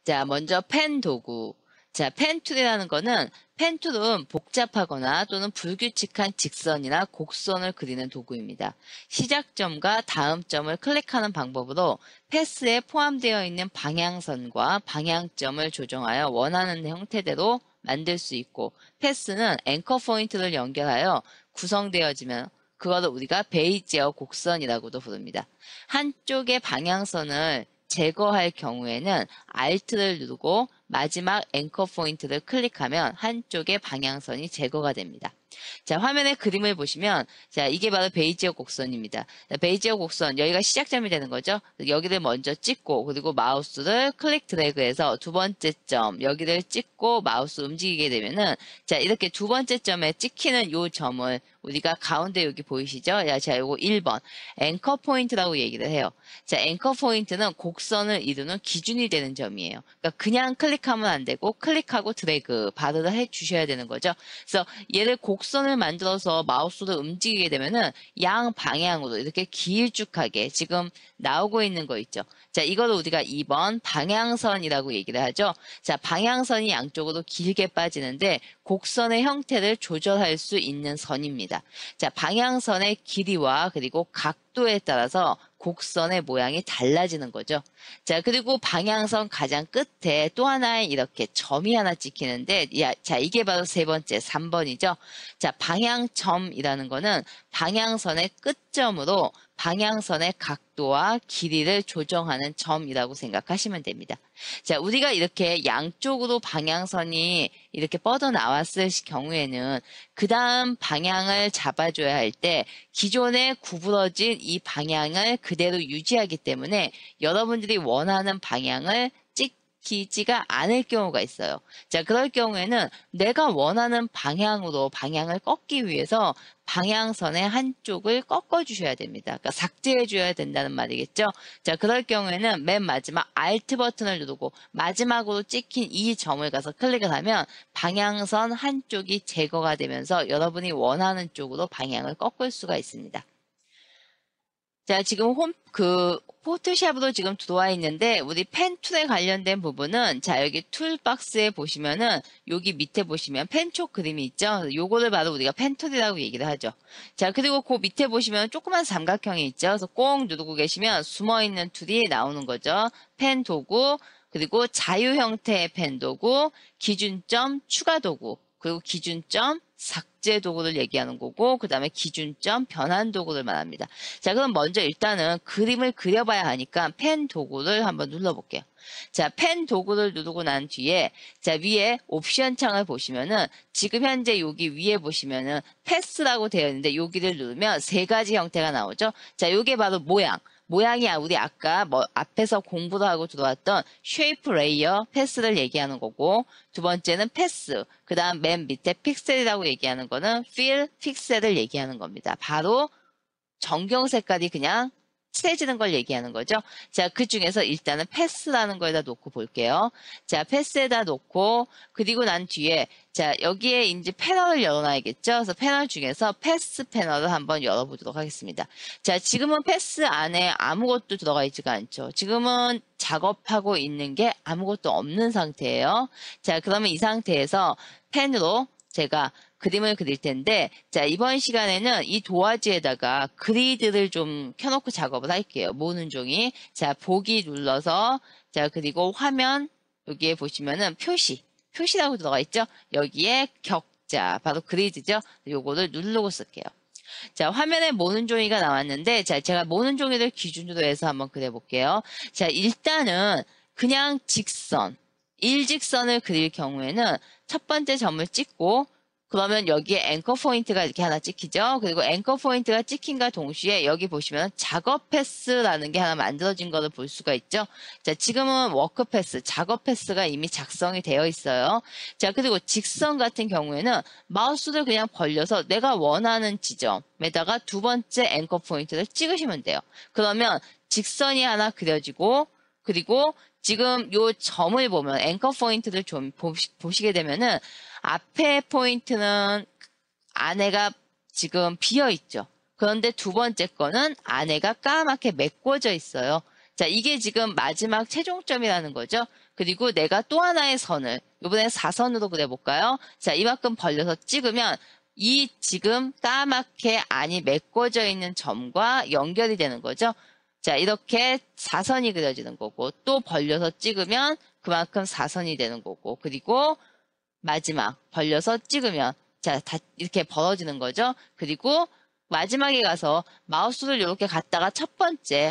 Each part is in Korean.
자, 먼저 펜 도구. 자, 펜 툴이라는 거는 펜 툴은 복잡하거나 또는 불규칙한 직선이나 곡선을 그리는 도구입니다. 시작점과 다음 점을 클릭하는 방법으로 패스에 포함되어 있는 방향선과 방향점을 조정하여 원하는 형태대로 만들 수 있고, 패스는 앵커 포인트를 연결하여 구성되어지면 그것을 우리가 베이지어 곡선이라고도 부릅니다. 한쪽의 방향선을 제거할 경우에는 Alt를 누르고 마지막 앵커 포인트를 클릭하면 한쪽의 방향선이 제거가 됩니다. 자, 화면에 그림을 보시면, 자, 이게 바로 베이지어 곡선입니다. 자, 베이지어 곡선, 여기가 시작점이 되는 거죠. 여기를 먼저 찍고, 그리고 마우스를 클릭 드래그해서 두 번째 점, 여기를 찍고 마우스 움직이게 되면은, 자, 이렇게 두 번째 점에 찍히는 요 점을 우리가 가운데 여기 보이시죠? 야, 자, 요거 1번. 앵커 포인트라고 얘기를 해요. 자, 앵커 포인트는 곡선을 이루는 기준이 되는 점이에요. 그러니까 그냥 클릭하면 안 되고, 클릭하고 드래그, 바르를 해 주셔야 되는 거죠. 그래서 얘를 곡선을 만들어서 마우스로 움직이게 되면은 양 방향으로 이렇게 길쭉하게 지금 나오고 있는 거 있죠. 자, 이거를 우리가 2번 방향선이라고 얘기를 하죠. 자, 방향선이 양쪽으로 길게 빠지는데 곡선의 형태를 조절할 수 있는 선입니다. 자, 방향선의 길이와 그리고 각도에 따라서 곡선의 모양이 달라지는 거죠. 자, 그리고 방향선 가장 끝에 또 하나의 이렇게 점이 하나 찍히는데, 자, 이게 바로 세 번째, 3번이죠. 자, 방향점이라는 거는 방향선의 끝점으로 방향선의 각도와 길이를 조정하는 점이라고 생각하시면 됩니다. 자, 우리가 이렇게 양쪽으로 방향선이 이렇게 뻗어나왔을 경우에는 그 다음 방향을 잡아줘야 할 때 기존에 구부러진 이 방향을 그대로 유지하기 때문에 여러분들이 원하는 방향을 찍히지가 않을 경우가 있어요. 자, 그럴 경우에는 내가 원하는 방향으로 방향을 꺾기 위해서 방향선의 한쪽을 꺾어주셔야 됩니다. 그러니까 삭제해줘야 된다는 말이겠죠. 자, 그럴 경우에는 맨 마지막 Alt 버튼을 누르고 마지막으로 찍힌 이 점을 가서 클릭을 하면 방향선 한쪽이 제거가 되면서 여러분이 원하는 쪽으로 방향을 꺾을 수가 있습니다. 자, 지금 포토샵으로 지금 들어와 있는데, 우리 펜 툴에 관련된 부분은, 자, 여기 툴 박스에 보시면은, 여기 밑에 보시면 펜촉 그림이 있죠? 요거를 바로 우리가 펜 툴이라고 얘기를 하죠. 자, 그리고 그 밑에 보시면 조그만 삼각형이 있죠? 그래서 꼭 누르고 계시면 숨어있는 툴이 나오는 거죠. 펜 도구, 그리고 자유 형태의 펜 도구, 기준점 추가 도구, 그리고 기준점 삭제 도구를 얘기하는 거고, 그 다음에 기준점 변환 도구를 말합니다. 자, 그럼 먼저 일단은 그림을 그려봐야 하니까 펜 도구를 한번 눌러볼게요. 자, 펜 도구를 누르고 난 뒤에, 자, 위에 옵션 창을 보시면은, 지금 현재 여기 위에 보시면은 패스라고 되어 있는데, 여기를 누르면 세 가지 형태가 나오죠. 자, 요게 바로 모양이 우리 아까 앞에서 공부를 하고 들어왔던 쉐이프 레이어 패스를 얘기하는 거고, 두 번째는 패스, 그 다음 맨 밑에 픽셀이라고 얘기하는 거는 fill 픽셀을 얘기하는 겁니다. 바로 정경 색깔이 그냥 칠해지는 걸 얘기하는 거죠. 자, 그 중에서 일단은 패스라는 거에다 놓고 볼게요. 자, 패스에다 놓고, 그리고 난 뒤에, 자, 여기에 이제 패널을 열어놔야겠죠. 그래서 패널 중에서 패스 패널을 한번 열어보도록 하겠습니다. 자, 지금은 패스 안에 아무것도 들어가 있지가 않죠. 지금은 작업하고 있는 게 아무것도 없는 상태예요. 자, 그러면 이 상태에서 펜으로 제가 그림을 그릴 텐데, 자, 이번 시간에는 이 도화지에다가 그리드를 좀 켜놓고 작업을 할게요. 모는 종이. 자, 보기 눌러서, 자, 그리고 화면, 여기에 보시면은 표시라고 들어가 있죠? 여기에 격자, 바로 그리드죠? 요거를 누르고 쓸게요. 자, 화면에 모는 종이가 나왔는데, 자, 제가 모는 종이를 기준으로 해서 한번 그려볼게요. 자, 일단은 그냥 일직선을 그릴 경우에는 첫 번째 점을 찍고, 그러면 여기에 앵커 포인트가 이렇게 하나 찍히죠. 그리고 앵커 포인트가 찍힌과 동시에 여기 보시면 작업 패스라는 게 하나 만들어진 거를 볼 수가 있죠. 자, 지금은 워크 패스, 작업 패스가 이미 작성이 되어 있어요. 자, 그리고 직선 같은 경우에는 마우스를 그냥 벌려서 내가 원하는 지점에다가 두 번째 앵커 포인트를 찍으시면 돼요. 그러면 직선이 하나 그려지고, 그리고 지금 요 점을 보면 앵커 포인트를 좀 보시게 되면은 앞에 포인트는 안에가 지금 비어 있죠. 그런데 두 번째 거는 안에가 까맣게 메꿔져 있어요. 자, 이게 지금 마지막 최종점이라는 거죠. 그리고 내가 또 하나의 선을, 이번엔 4선으로 그려볼까요? 자, 이만큼 벌려서 찍으면 이 지금 까맣게 안이 메꿔져 있는 점과 연결이 되는 거죠. 자, 이렇게 4선이 그려지는 거고, 또 벌려서 찍으면 그만큼 4선이 되는 거고, 그리고 마지막 벌려서 찍으면 자, 다 이렇게 벌어지는 거죠. 그리고 마지막에 가서 마우스를 이렇게 갖다가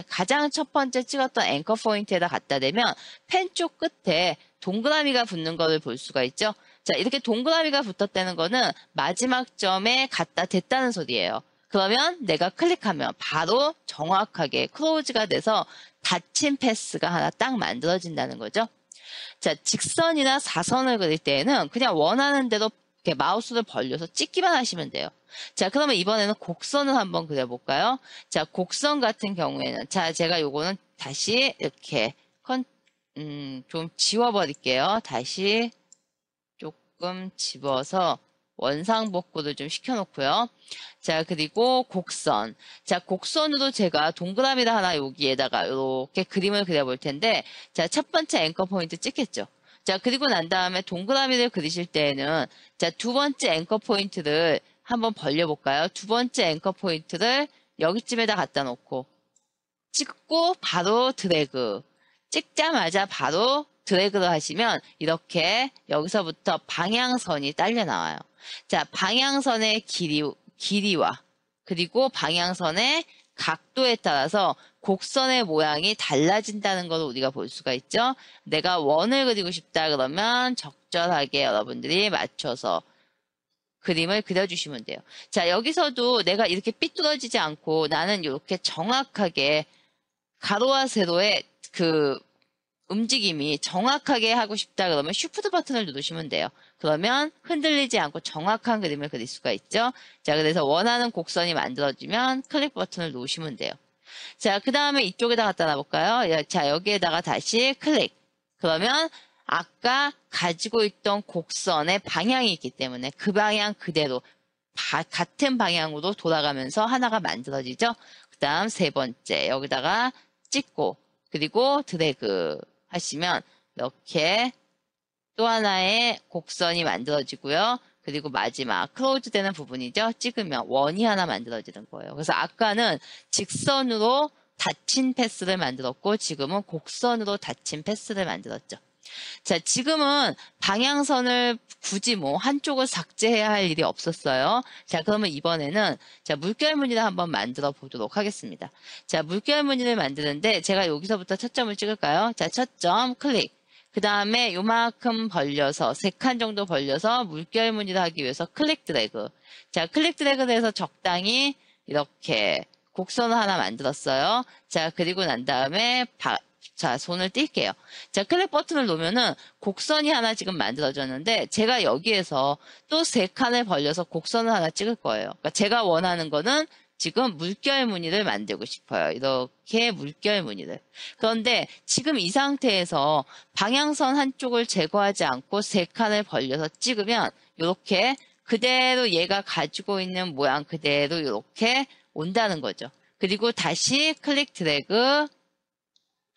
가장 첫 번째 찍었던 앵커 포인트에다 갖다 대면 펜 쪽 끝에 동그라미가 붙는 거를 볼 수가 있죠. 자, 이렇게 동그라미가 붙었다는 거는 마지막 점에 갖다 댔다는 소리예요. 그러면 내가 클릭하면 바로 정확하게 클로즈가 돼서 닫힌 패스가 하나 딱 만들어진다는 거죠. 자, 직선이나 사선을 그릴 때에는 그냥 원하는 대로 이렇게 마우스를 벌려서 찍기만 하시면 돼요. 자, 그러면 이번에는 곡선을 한번 그려볼까요? 자, 곡선 같은 경우에는, 자, 제가 요거는 다시 이렇게 좀 지워버릴게요. 다시 조금 집어서 원상복구를 좀 시켜놓고요. 자, 그리고 곡선. 자, 곡선으로 제가 동그라미를 하나 여기에다가 이렇게 그림을 그려볼 텐데, 자, 첫 번째 앵커 포인트 찍겠죠. 자, 그리고 난 다음에 동그라미를 그리실 때에는, 자, 두 번째 앵커 포인트를 한번 벌려볼까요? 두 번째 앵커 포인트를 여기쯤에다 갖다 놓고, 찍고 바로 드래그. 찍자마자 바로 드래그를 하시면 이렇게 여기서부터 방향선이 딸려 나와요. 자, 방향선의 길이와 그리고 방향선의 각도에 따라서 곡선의 모양이 달라진다는 걸 우리가 볼 수가 있죠. 내가 원을 그리고 싶다 그러면 적절하게 여러분들이 맞춰서 그림을 그려주시면 돼요. 자, 여기서도 내가 이렇게 삐뚤어지지 않고 나는 이렇게 정확하게 가로와 세로의 그 움직임이 정확하게 하고 싶다 그러면 쉬프트 버튼을 누르시면 돼요. 그러면 흔들리지 않고 정확한 그림을 그릴 수가 있죠. 자, 그래서 원하는 곡선이 만들어지면 클릭 버튼을 누르시면 돼요. 자, 그 다음에 이쪽에다 갖다 놔볼까요? 자, 여기에다가 다시 클릭. 그러면 아까 가지고 있던 곡선의 방향이 있기 때문에 그 방향 그대로 같은 방향으로 돌아가면서 하나가 만들어지죠. 그 다음 세 번째 여기다가 찍고 그리고 드래그 하시면 이렇게 또 하나의 곡선이 만들어지고요. 그리고 마지막 클로즈 되는 부분이죠. 찍으면 원이 하나 만들어지는 거예요. 그래서 아까는 직선으로 닫힌 패스를 만들었고 지금은 곡선으로 닫힌 패스를 만들었죠. 자, 지금은 방향선을 굳이 뭐 한쪽을 삭제해야 할 일이 없었어요. 자, 그러면 이번에는 자, 물결무늬를 한번 만들어 보도록 하겠습니다. 자, 물결무늬를 만드는데 제가 여기서부터 첫 점을 찍을까요? 자, 첫 점 클릭. 그 다음에 요만큼 벌려서 3칸 정도 벌려서 물결무늬를 하기 위해서 클릭 드래그. 자, 클릭 드래그를 해서 적당히 이렇게 곡선을 하나 만들었어요. 자, 그리고 난 다음에 자, 손을 뗄게요. 자, 클릭 버튼을 놓으면은 곡선이 하나 지금 만들어졌는데 제가 여기에서 또 3칸을 벌려서 곡선을 하나 찍을 거예요. 그러니까 제가 원하는 거는 지금 물결 무늬를 만들고 싶어요. 이렇게 물결 무늬를. 그런데 지금 이 상태에서 방향선 한쪽을 제거하지 않고 3칸을 벌려서 찍으면 이렇게 그대로 얘가 가지고 있는 모양 그대로 이렇게 온다는 거죠. 그리고 다시 클릭 드래그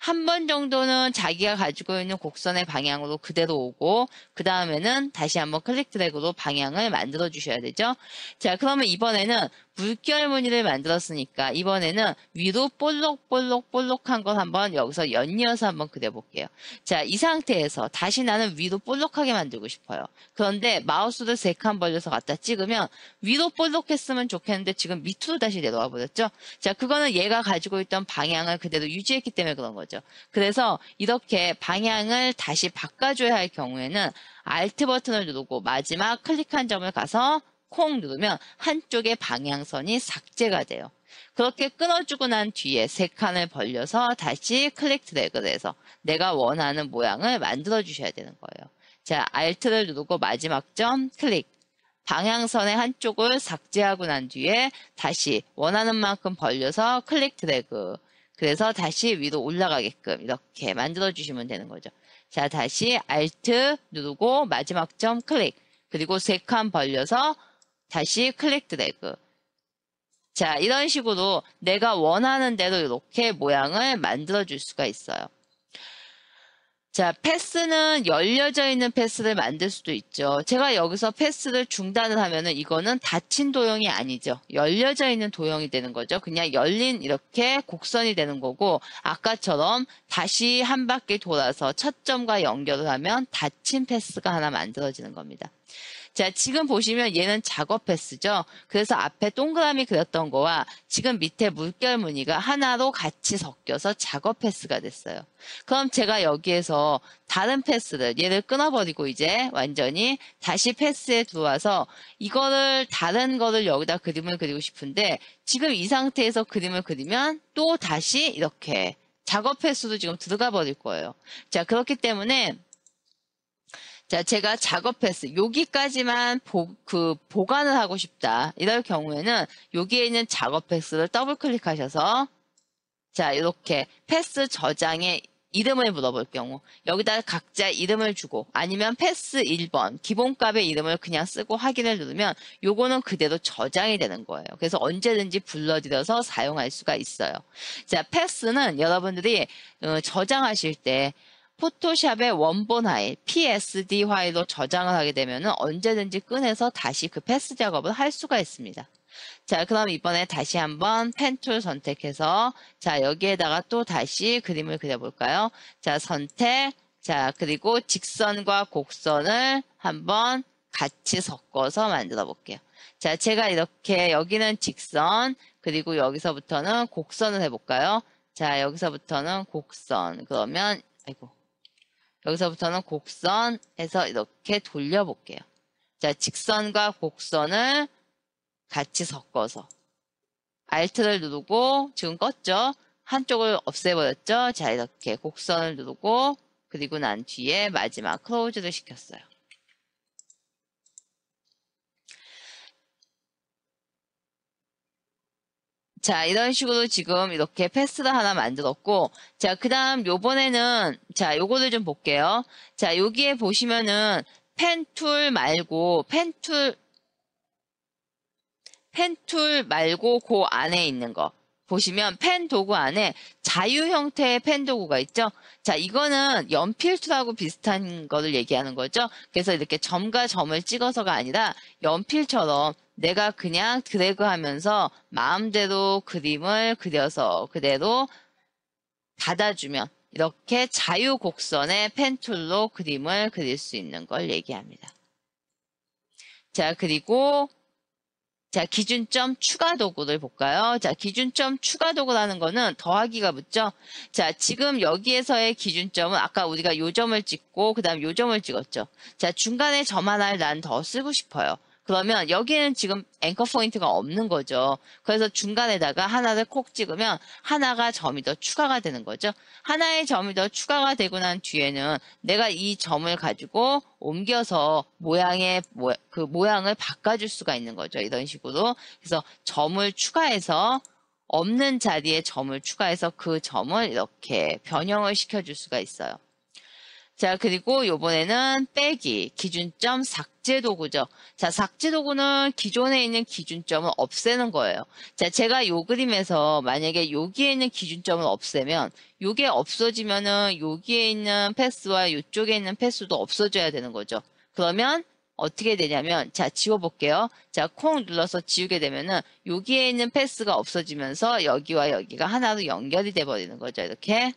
한 번 정도는 자기가 가지고 있는 곡선의 방향으로 그대로 오고 그 다음에는 다시 한번 클릭 드래그로 방향을 만들어 주셔야 되죠. 자, 그러면 이번에는 물결 무늬를 만들었으니까 이번에는 위로 볼록한 걸 한번 여기서 연이어서 한번 그려볼게요. 자, 이 상태에서 다시 나는 위로 볼록하게 만들고 싶어요. 그런데 마우스를 3칸 벌려서 갖다 찍으면 위로 볼록했으면 좋겠는데 지금 밑으로 다시 내려와 버렸죠. 자, 그거는 얘가 가지고 있던 방향을 그대로 유지했기 때문에 그런 거죠. 그래서 이렇게 방향을 다시 바꿔줘야 할 경우에는 Alt 버튼을 누르고 마지막 클릭한 점을 가서 콩 누르면 한쪽의 방향선이 삭제가 돼요. 그렇게 끊어주고 난 뒤에 3칸을 벌려서 다시 클릭 드래그를 해서 내가 원하는 모양을 만들어 주셔야 되는 거예요. 자, Alt를 누르고 마지막 점 클릭. 방향선의 한쪽을 삭제하고 난 뒤에 다시 원하는 만큼 벌려서 클릭 드래그. 그래서 다시 위로 올라가게끔 이렇게 만들어 주시면 되는 거죠. 자, 다시 Alt 누르고 마지막 점 클릭. 그리고 3칸 벌려서 다시 클릭 드래그. 자, 이런 식으로 내가 원하는 대로 이렇게 모양을 만들어 줄 수가 있어요. 자, 패스는 열려져 있는 패스를 만들 수도 있죠. 제가 여기서 패스를 중단을 하면은 이거는 닫힌 도형이 아니죠. 열려져 있는 도형이 되는 거죠. 그냥 열린 이렇게 곡선이 되는 거고, 아까처럼 다시 한 바퀴 돌아서 첫 점과 연결을 하면 닫힌 패스가 하나 만들어지는 겁니다. 자, 지금 보시면 얘는 작업 패스죠. 그래서 앞에 동그라미 그렸던 거와 지금 밑에 물결 무늬가 하나로 같이 섞여서 작업 패스가 됐어요. 그럼 제가 여기에서 다른 패스를, 얘를 끊어버리고 이제 완전히 다시 패스에 들어와서 이거를 다른 거를 여기다 그림을 그리고 싶은데 지금 이 상태에서 그림을 그리면 또 다시 이렇게 작업 패스로 지금 들어가 버릴 거예요. 자, 그렇기 때문에 자, 제가 작업 패스, 여기까지만 보관을 하고 싶다. 이럴 경우에는 여기에 있는 작업 패스를 더블 클릭하셔서 자, 이렇게 패스 저장에 이름을 물어볼 경우 여기다 각자 이름을 주고 아니면 패스 1번 기본값의 이름을 그냥 쓰고 확인을 누르면 요거는 그대로 저장이 되는 거예요. 그래서 언제든지 불러들여서 사용할 수가 있어요. 자, 패스는 여러분들이 저장하실 때 포토샵의 원본 파일, PSD 파일로 저장을 하게 되면 언제든지 꺼내서 다시 그 패스 작업을 할 수가 있습니다. 자, 그럼 이번에 다시 한번 펜 툴 선택해서 자, 여기에다가 또 다시 그림을 그려볼까요? 자, 선택, 자, 그리고 직선과 곡선을 한번 같이 섞어서 만들어 볼게요. 자, 제가 이렇게 여기는 직선, 그리고 여기서부터는 곡선을 해볼까요? 자, 여기서부터는 곡선, 그러면 아이고. 여기서부터는 곡선에서 이렇게 돌려볼게요. 자, 직선과 곡선을 같이 섞어서 Alt를 누르고 지금 껐죠? 한쪽을 없애버렸죠? 자, 이렇게 곡선을 누르고 그리고 난 뒤에 마지막 클로즈를 시켰어요. 자, 이런 식으로 지금 이렇게 패스를 하나 만들었고, 자, 그 다음 요번에는, 자, 요거를 좀 볼게요. 자, 여기에 보시면은 펜 툴 말고, 펜 툴 말고 그 안에 있는 거. 보시면 펜 도구 안에 자유 형태의 펜 도구가 있죠. 자, 이거는 연필 툴하고 비슷한 거를 얘기하는 거죠. 그래서 이렇게 점과 점을 찍어서가 아니라 연필처럼 내가 그냥 드래그 하면서 마음대로 그림을 그려서 그대로 닫아주면 이렇게 자유 곡선의 펜 툴로 그림을 그릴 수 있는 걸 얘기합니다. 자, 그리고 자, 기준점 추가 도구를 볼까요? 자, 기준점 추가 도구라는 거는 더하기가 붙죠? 자, 지금 여기에서의 기준점은 아까 우리가 요 점을 찍고 그 다음 요 점을 찍었죠? 자, 중간에 점 하나를 난 더 쓰고 싶어요. 그러면 여기에는 지금 앵커 포인트가 없는 거죠. 그래서 중간에다가 하나를 콕 찍으면 하나가 점이 더 추가가 되는 거죠. 하나의 점이 더 추가가 되고 난 뒤에는 내가 이 점을 가지고 옮겨서 모양을 바꿔줄 수가 있는 거죠. 이런 식으로. 그래서 점을 추가해서 없는 자리에 점을 추가해서 그 점을 이렇게 변형을 시켜줄 수가 있어요. 자, 그리고 요번에는 빼기, 기준점 삭제 도구죠. 자, 삭제 도구는 기존에 있는 기준점을 없애는 거예요. 자, 제가 요 그림에서 만약에 여기에 있는 기준점을 없애면 요게 없어지면은 여기에 있는 패스와 요쪽에 있는 패스도 없어져야 되는 거죠. 그러면 어떻게 되냐면, 자, 지워볼게요. 자, 콩 눌러서 지우게 되면은 여기에 있는 패스가 없어지면서 여기와 여기가 하나로 연결이 돼 버리는 거죠. 이렇게.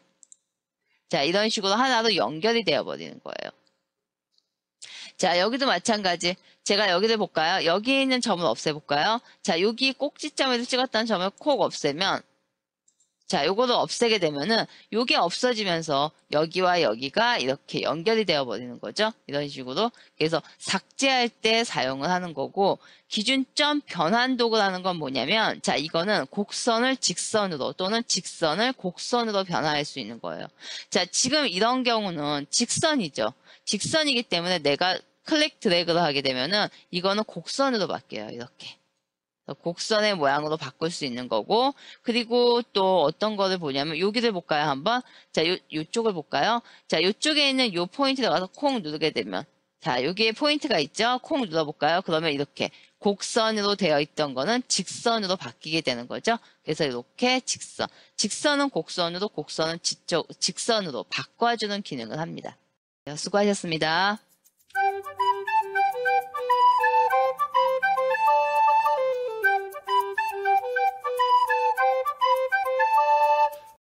자, 이런 식으로 하나로 연결이 되어버리는 거예요. 자, 여기도 마찬가지. 제가 여기를 볼까요? 여기에 있는 점을 없애볼까요? 자, 여기 꼭지점에서 찍었다는 점을 콕 없애면 자, 요거를 없애게 되면은 요게 없어지면서 여기와 여기가 이렇게 연결이 되어 버리는 거죠. 이런 식으로. 그래서 삭제할 때 사용을 하는 거고 기준점 변환 도구라는 건 뭐냐면 자, 이거는 곡선을 직선으로 또는 직선을 곡선으로 변화할 수 있는 거예요. 자, 지금 이런 경우는 직선이죠. 직선이기 때문에 내가 클릭 드래그를 하게 되면은 이거는 곡선으로 바뀌어요. 이렇게. 곡선의 모양으로 바꿀 수 있는 거고 그리고 또 어떤 거를 보냐면 여기를 볼까요 한번 자 요쪽을 볼까요 자 요쪽에 있는 요 포인트에 가서 콩 누르게 되면 자 여기에 포인트가 있죠 콩 눌러볼까요 그러면 이렇게 곡선으로 되어 있던 거는 직선으로 바뀌게 되는 거죠. 그래서 이렇게 직선은 곡선으로, 곡선은 직선으로 바꿔주는 기능을 합니다. 수고하셨습니다.